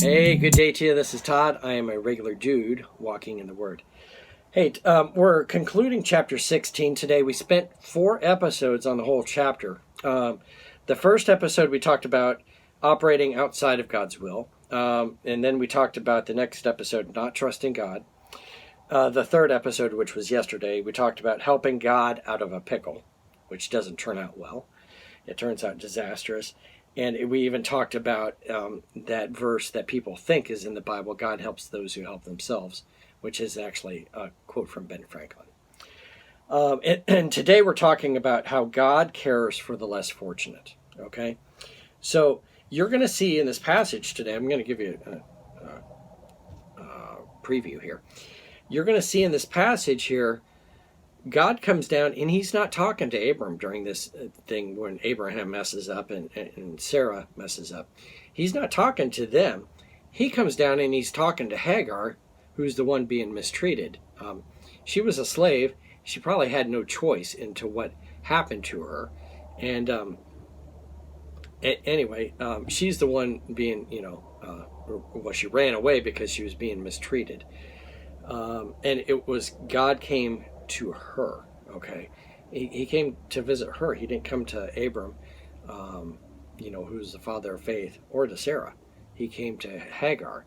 Hey, good day to you. This is Todd. I am a regular dude walking in the Word. Hey, we're concluding chapter 16 today. We spent 4 episodes on the whole chapter. The first episode we talked about operating outside of God's will. And then we talked about the next episode, not trusting God. The third episode, which was yesterday, we talked about helping God out of a pickle, which doesn't turn out well. It turns out disastrous. And we even talked about that verse that people think is in the Bible, God helps those who help themselves, which is actually a quote from Ben Franklin. And today we're talking about how God cares for the less fortunate, okay? So you're going to see in this passage today, I'm going to give you a preview here. You're going to see in this passage here, God comes down, and he's not talking to Abram during this thing when Abraham messes up and Sarah messes up. He's not talking to them. He comes down and he's talking to Hagar, who's the one being mistreated. She was a slave. She probably had no choice into what happened to her. And anyway, she's the one being, she ran away because she was being mistreated. And it was God came to her, okay? He came to visit her. He didn't come to Abram, who's the father of faith, or to Sarah. He came to Hagar,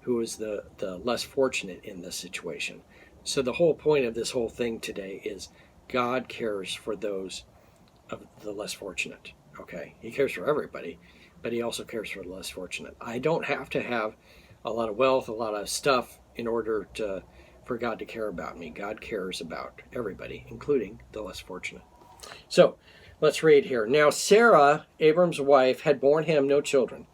who was the less fortunate in this situation. So the whole point of this whole thing today is God cares for those of the less fortunate, okay? He cares for everybody, but he also cares for the less fortunate. I don't have to have a lot of wealth, a lot of stuff in order for God to care about me. God cares about everybody, including the less fortunate. So, let's read here. Now Sarah, Abram's wife, had borne him no children,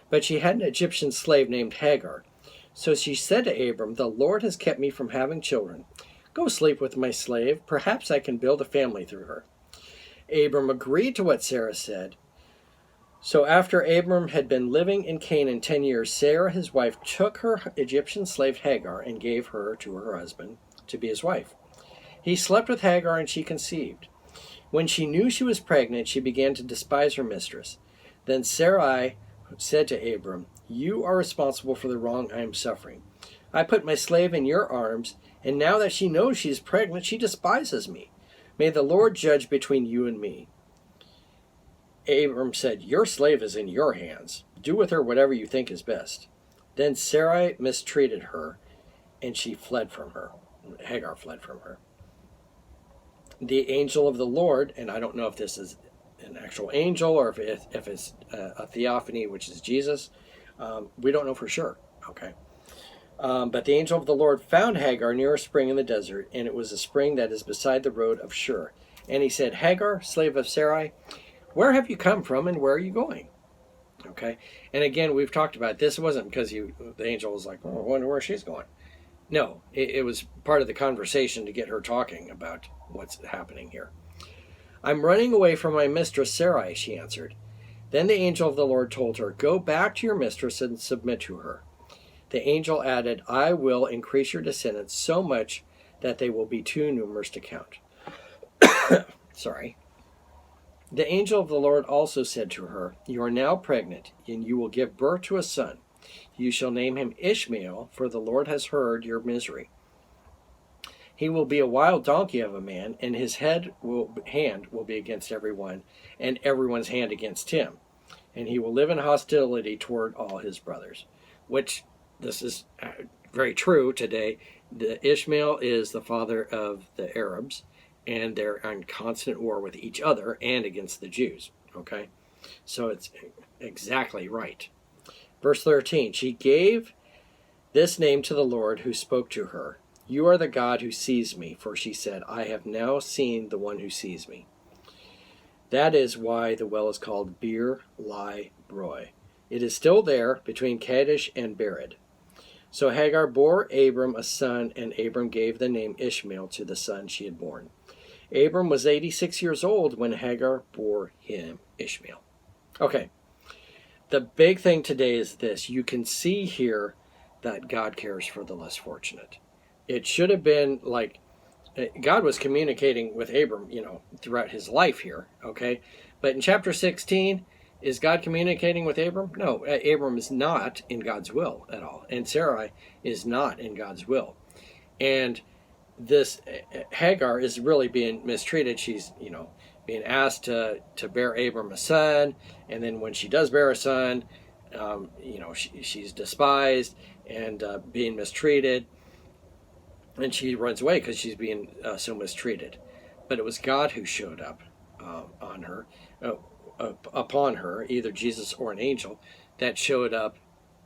but she had an Egyptian slave named Hagar. So she said to Abram, "The Lord has kept me from having children. Go sleep with my slave. Perhaps I can build a family through her." Abram agreed to what Sarah said. So after Abram had been living in Canaan 10 years, Sarah, his wife, took her Egyptian slave Hagar and gave her to her husband to be his wife. He slept with Hagar and she conceived. When she knew she was pregnant, she began to despise her mistress. Then Sarai said to Abram, "You are responsible for the wrong I am suffering. I put my slave in your arms, and now that she knows she is pregnant, she despises me. May the Lord judge between you and me." Abram said, "Your slave is in your hands. Do with her whatever you think is best." Then Sarai mistreated her, and she fled from her. Hagar fled from her. The angel of the Lord, and I don't know if this is an actual angel or if it's a theophany, which is Jesus. We don't know for sure. Okay. But the angel of the Lord found Hagar near a spring in the desert, and it was a spring that is beside the road of Shur. And he said, "Hagar, slave of Sarai, where have you come from and where are you going?" Okay. And again, we've talked about this. It wasn't because the angel was like, "Oh, I wonder where she's going." No, it was part of the conversation to get her talking about what's happening here. "I'm running away from my mistress Sarai," she answered. Then the angel of the Lord told her, "Go back to your mistress and submit to her." The angel added, "I will increase your descendants so much that they will be too numerous to count." Sorry. The angel of the Lord also said to her, "You are now pregnant, and you will give birth to a son. You shall name him Ishmael, for the Lord has heard your misery. He will be a wild donkey of a man, and his hand will be against everyone, and everyone's hand against him. And he will live in hostility toward all his brothers." Which, this is very true today. The Ishmael is the father of the Arabs, and they're in constant war with each other and against the Jews. Okay? So it's exactly right. Verse 13, she gave this name to the Lord who spoke to her. "You are the God who sees me," for she said, "I have now seen the one who sees me." That is why the well is called Bir Lai Roi. It is still there between Kadesh and Bered. So Hagar bore Abram a son, and Abram gave the name Ishmael to the son she had born. Abram was 86 years old when Hagar bore him Ishmael. Okay, the big thing today is this. You can see here that God cares for the less fortunate. It should have been like God was communicating with Abram, throughout his life here, okay? But in chapter 16, Is God communicating with Abram? No, Abram is not in God's will at all, and Sarai is not in God's will. And this Hagar is really being mistreated. She's, being asked to bear Abram a son, and then when she does bear a son, she's despised and being mistreated, and she runs away because she's being so mistreated. But it was God who showed up on her, upon her, either Jesus or an angel, that showed up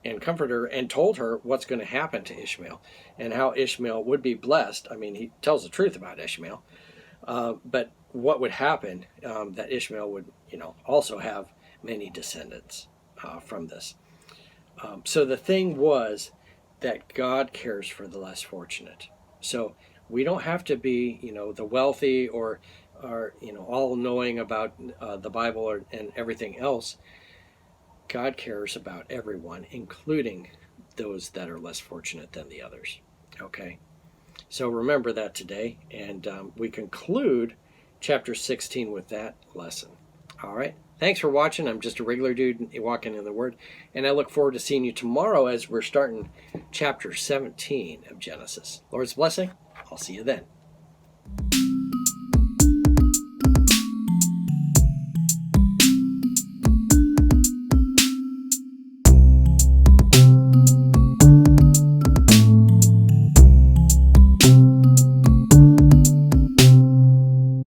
and comforted her and told her what's going to happen to Ishmael and how Ishmael would be blessed. I mean, he tells the truth about Ishmael, but what would happen, that Ishmael would, also have many descendants from this. So the thing was that God cares for the less fortunate. So we don't have to be, the wealthy or all knowing about the Bible and everything else. God cares about everyone, including those that are less fortunate than the others. Okay? So remember that today, and we conclude chapter 16 with that lesson. All right? Thanks for watching. I'm just a regular dude walking in the Word, and I look forward to seeing you tomorrow as we're starting chapter 17 of Genesis. Lord's blessing. I'll see you then.